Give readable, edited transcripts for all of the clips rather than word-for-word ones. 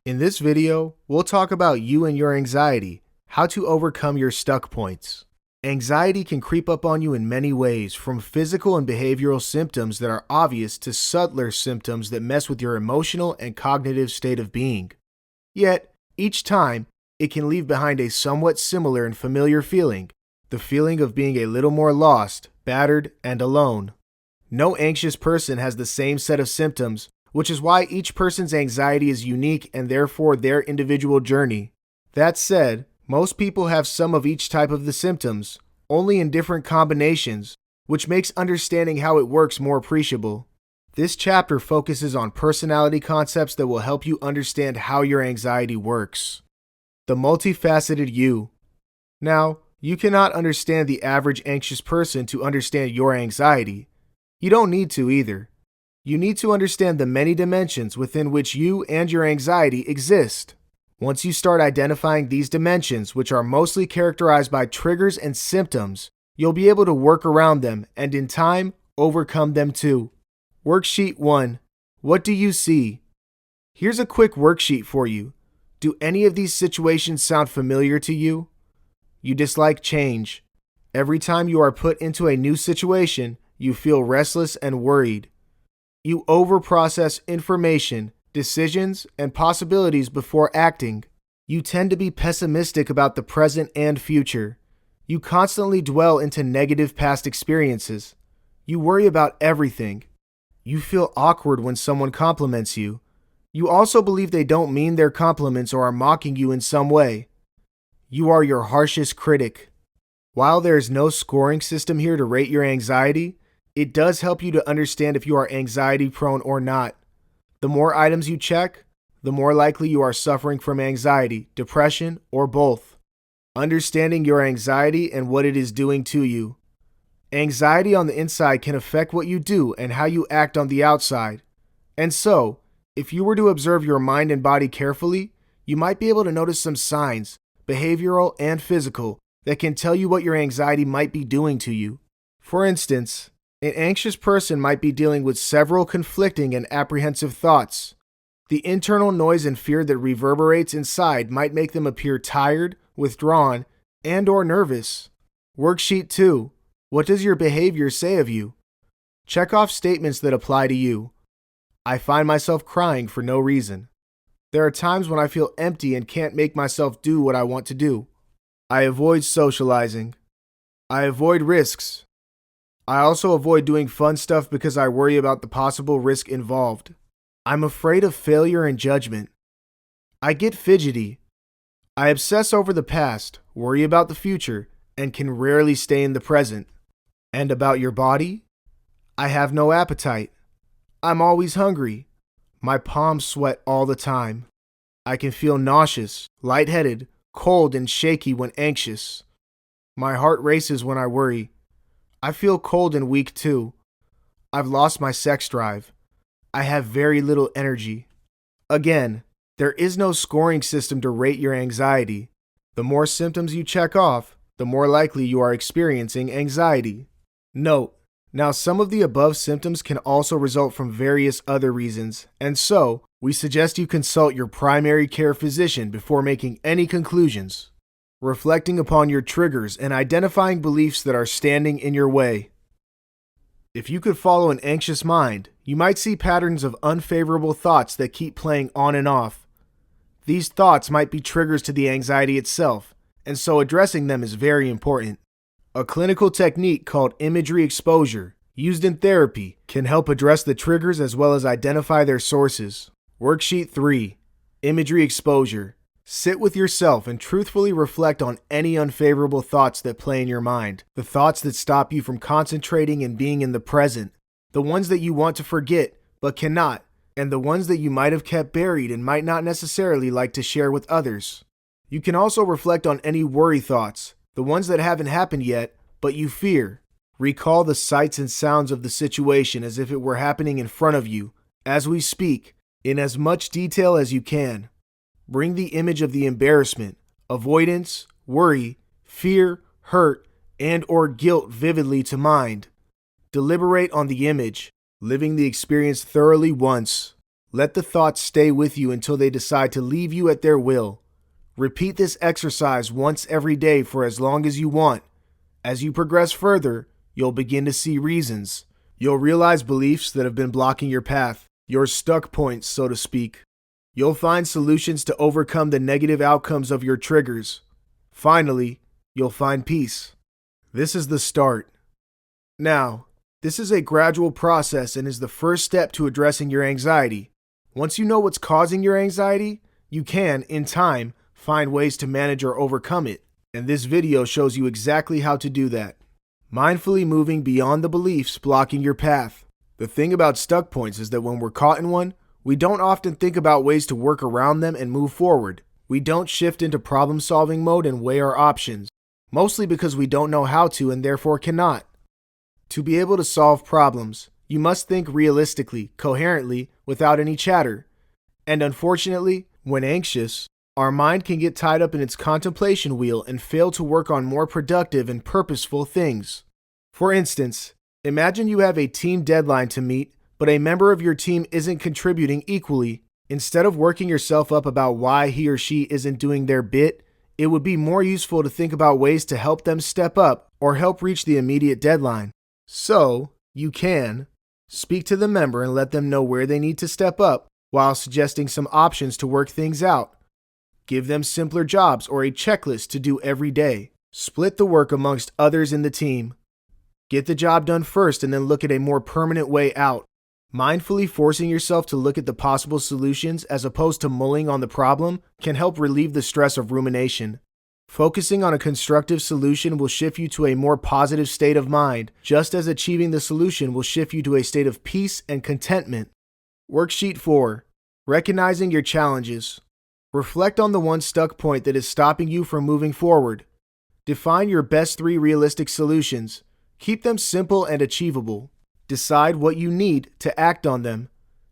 In this video, we'll talk about you and your anxiety, how to overcome your stuck points. Anxiety can creep up on you in many ways, from physical and behavioral symptoms that are obvious to subtler symptoms that mess with your emotional and cognitive state of being. Yet, each time, it can leave behind a somewhat similar and familiar feeling, the feeling of being a little more lost, battered, and alone. No anxious person has the same set of symptoms, which is why each person's anxiety is unique and therefore their individual journey. That said, most people have some of each type of the symptoms, only in different combinations, which makes understanding how it works more appreciable. This chapter focuses on personality concepts that will help you understand how your anxiety works. The multifaceted you. Now, you cannot understand the average anxious person to understand your anxiety. You don't need to either. You need to understand the many dimensions within which you and your anxiety exist. Once you start identifying these dimensions, which are mostly characterized by triggers and symptoms, you'll be able to work around them and in time, overcome them too. Worksheet 1. What do you see? Here's a quick worksheet for you. Do any of these situations sound familiar to you? You dislike change. Every time you are put into a new situation, you feel restless and worried. You overprocess information, decisions, and possibilities before acting. You tend to be pessimistic about the present and future. You constantly dwell into negative past experiences. You worry about everything. You feel awkward when someone compliments you. You also believe they don't mean their compliments or are mocking you in some way. You are your harshest critic. While there is no scoring system here to rate your anxiety, it does help you to understand if you are anxiety prone or not. The more items you check, the more likely you are suffering from anxiety, depression, or both. Understanding your anxiety and what it is doing to you. Anxiety on the inside can affect what you do and how you act on the outside. And so, if you were to observe your mind and body carefully, you might be able to notice some signs, behavioral and physical, that can tell you what your anxiety might be doing to you. For instance, an anxious person might be dealing with several conflicting and apprehensive thoughts. The internal noise and fear that reverberates inside might make them appear tired, withdrawn, and/or nervous. Worksheet 2. What does your behavior say of you? Check off statements that apply to you. I find myself crying for no reason. There are times when I feel empty and can't make myself do what I want to do. I avoid socializing. I avoid risks. I also avoid doing fun stuff because I worry about the possible risk involved. I'm afraid of failure and judgment. I get fidgety. I obsess over the past, worry about the future, and can rarely stay in the present. And about your body? I have no appetite. I'm always hungry. My palms sweat all the time. I can feel nauseous, lightheaded, cold, and shaky when anxious. My heart races when I worry. I feel cold and weak too. I've lost my sex drive. I have very little energy. Again, there is no scoring system to rate your anxiety. The more symptoms you check off, the more likely you are experiencing anxiety. Note, now some of the above symptoms can also result from various other reasons, and so we suggest you consult your primary care physician before making any conclusions. Reflecting upon your triggers and identifying beliefs that are standing in your way. If you could follow an anxious mind, you might see patterns of unfavorable thoughts that keep playing on and off. These thoughts might be triggers to the anxiety itself, and so addressing them is very important. A clinical technique called imagery exposure, used in therapy, can help address the triggers as well as identify their sources. Worksheet 3. Imagery exposure. Sit with yourself and truthfully reflect on any unfavorable thoughts that play in your mind, the thoughts that stop you from concentrating and being in the present, the ones that you want to forget but cannot, and the ones that you might have kept buried and might not necessarily like to share with others. You can also reflect on any worry thoughts, the ones that haven't happened yet, but you fear. Recall the sights and sounds of the situation as if it were happening in front of you, as we speak, in as much detail as you can. Bring the image of the embarrassment, avoidance, worry, fear, hurt, and/or guilt vividly to mind. Deliberate on the image, living the experience thoroughly once. Let the thoughts stay with you until they decide to leave you at their will. Repeat this exercise once every day for as long as you want. As you progress further, you'll begin to see reasons. You'll realize beliefs that have been blocking your path, your stuck points, so to speak. You'll find solutions to overcome the negative outcomes of your triggers. Finally, you'll find peace. This is the start. Now, this is a gradual process and is the first step to addressing your anxiety. Once you know what's causing your anxiety, you can, in time, find ways to manage or overcome it. And this video shows you exactly how to do that. Mindfully moving beyond the beliefs blocking your path. The thing about stuck points is that when we're caught in one, we don't often think about ways to work around them and move forward. We don't shift into problem-solving mode and weigh our options, mostly because we don't know how to and therefore cannot. To be able to solve problems, you must think realistically, coherently, without any chatter. And unfortunately, when anxious, our mind can get tied up in its contemplation wheel and fail to work on more productive and purposeful things. For instance, imagine you have a team deadline to meet, but a member of your team isn't contributing equally. Instead of working yourself up about why he or she isn't doing their bit, it would be more useful to think about ways to help them step up or help reach the immediate deadline. So, you can speak to the member and let them know where they need to step up while suggesting some options to work things out. Give them simpler jobs or a checklist to do every day. Split the work amongst others in the team. Get the job done first and then look at a more permanent way out. Mindfully forcing yourself to look at the possible solutions as opposed to mulling on the problem can help relieve the stress of rumination. Focusing on a constructive solution will shift you to a more positive state of mind, just as achieving the solution will shift you to a state of peace and contentment. Worksheet 4. Recognizing your challenges. Reflect on the one stuck point that is stopping you from moving forward. Define your best 3 realistic solutions. Keep them simple and achievable. Decide what you need to act on them.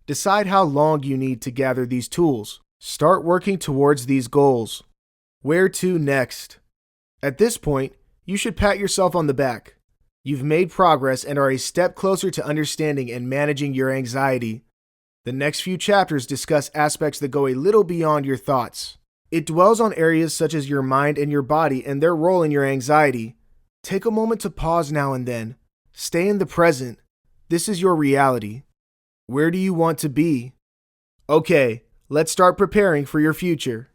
Decide how long you need to gather these tools. Start working towards these goals. Where to next? At this point, you should pat yourself on the back. You've made progress and are a step closer to understanding and managing your anxiety. The next few chapters discuss aspects that go a little beyond your thoughts. It dwells on areas such as your mind and your body and their role in your anxiety. Take a moment to pause now and then. Stay in the present. This is your reality. Where do you want to be? Okay, let's start preparing for your future.